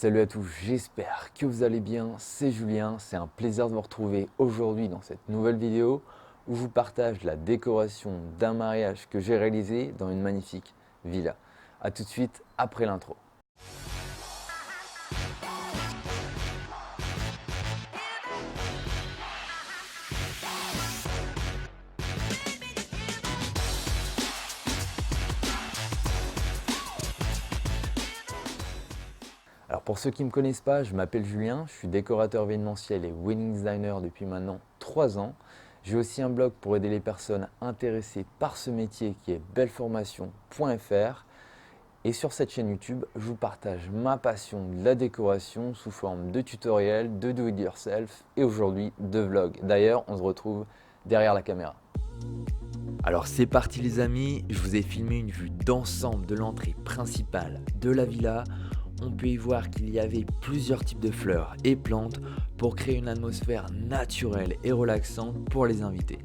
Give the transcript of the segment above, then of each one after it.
Salut à tous, j'espère que vous allez bien, c'est Julien, c'est un plaisir de vous retrouver aujourd'hui dans cette nouvelle vidéo où je vous partage la décoration d'un mariage que j'ai réalisé dans une magnifique villa. A tout de suite après l'intro. Alors pour ceux qui ne me connaissent pas, je m'appelle Julien, je suis décorateur événementiel et wedding designer depuis maintenant 3 ans. J'ai aussi un blog pour aider les personnes intéressées par ce métier qui est belleformation.fr. Et sur cette chaîne YouTube, je vous partage ma passion de la décoration sous forme de tutoriels, de do-it-yourself et aujourd'hui de vlogs. D'ailleurs, on se retrouve derrière la caméra. Alors c'est parti les amis, je vous ai filmé une vue d'ensemble de l'entrée principale de la villa. On peut y voir qu'il y avait plusieurs types de fleurs et plantes pour créer une atmosphère naturelle et relaxante pour les invités.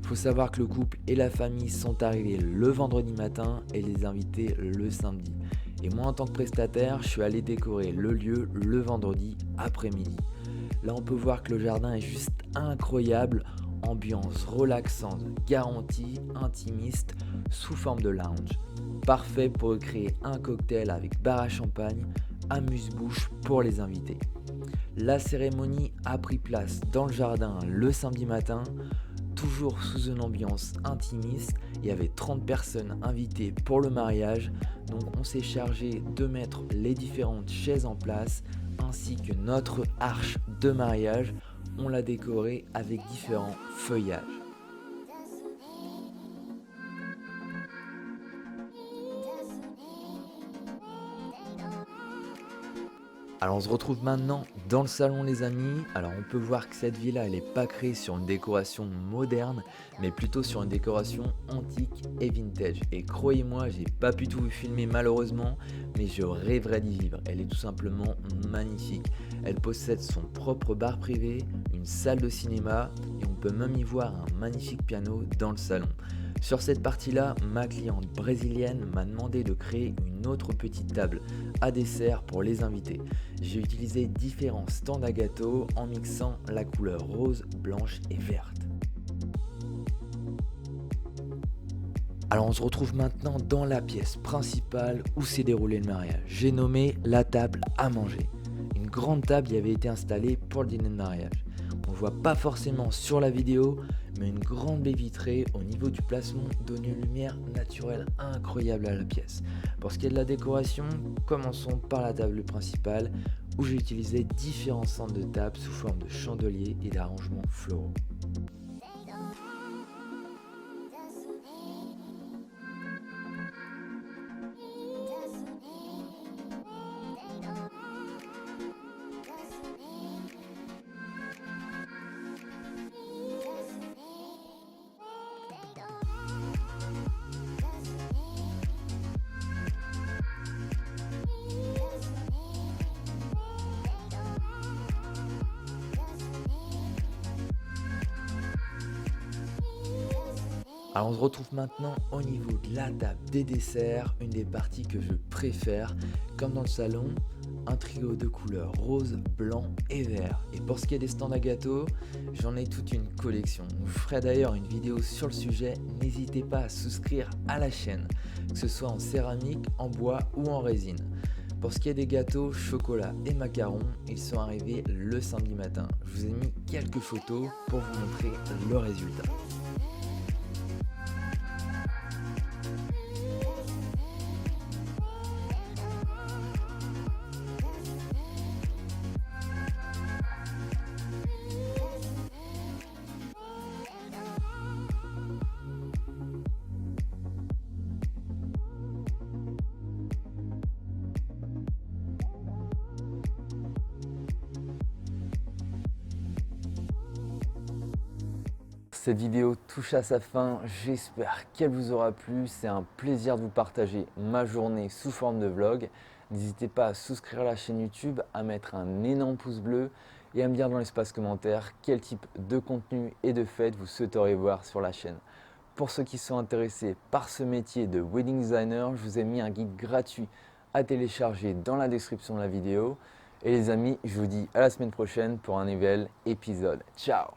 Faut savoir que le couple et la famille sont arrivés le vendredi matin et les invités le samedi. Et moi en tant que prestataire, je suis allé décorer le lieu le vendredi après-midi. Là on peut voir que le jardin est juste incroyable, ambiance relaxante, garantie, intimiste, sous forme de lounge. Parfait pour créer un cocktail avec bar à champagne, amuse-bouche pour les invités. La cérémonie a pris place dans le jardin le samedi matin, toujours sous une ambiance intimiste. Il y avait 30 personnes invitées pour le mariage, donc on s'est chargé de mettre les différentes chaises en place ainsi que notre arche de mariage. On l'a décorée avec différents feuillages. Alors on se retrouve maintenant dans le salon les amis. Alors on peut voir que cette villa elle n'est pas créée sur une décoration moderne mais plutôt sur une décoration antique et vintage. Et croyez-moi, j'ai pas pu tout vous filmer malheureusement, mais je rêverais d'y vivre. Elle est tout simplement magnifique. Elle possède son propre bar privé, une salle de cinéma et on peut même y voir un magnifique piano dans le salon. Sur cette partie-là, ma cliente brésilienne m'a demandé de créer une autre petite table à dessert pour les invités. J'ai utilisé différents stands à gâteaux en mixant la couleur rose, blanche et verte. Alors on se retrouve maintenant dans la pièce principale où s'est déroulé le mariage. J'ai nommé la table à manger. Une grande table y avait été installée pour le dîner de mariage. On ne voit pas forcément sur la vidéo, mais une grande baie vitrée au niveau du plafond donne une lumière naturelle incroyable à la pièce. Pour ce qui est de la décoration, commençons par la table principale où j'ai utilisé différents centres de table sous forme de chandeliers et d'arrangements floraux. Alors on se retrouve maintenant au niveau de la table des desserts, une des parties que je préfère. Comme dans le salon, un trio de couleurs rose, blanc et vert. Et pour ce qui est des stands à gâteaux, j'en ai toute une collection. Je ferai d'ailleurs une vidéo sur le sujet, n'hésitez pas à souscrire à la chaîne, que ce soit en céramique, en bois ou en résine. Pour ce qui est des gâteaux, chocolat et macarons, ils sont arrivés le samedi matin. Je vous ai mis quelques photos pour vous montrer le résultat. Cette vidéo touche à sa fin, j'espère qu'elle vous aura plu. C'est un plaisir de vous partager ma journée sous forme de vlog. N'hésitez pas à souscrire à la chaîne YouTube, à mettre un énorme pouce bleu et à me dire dans l'espace commentaire quel type de contenu et de fête vous souhaiteriez voir sur la chaîne. Pour ceux qui sont intéressés par ce métier de wedding designer, je vous ai mis un guide gratuit à télécharger dans la description de la vidéo. Et les amis, je vous dis à la semaine prochaine pour un nouvel épisode. Ciao!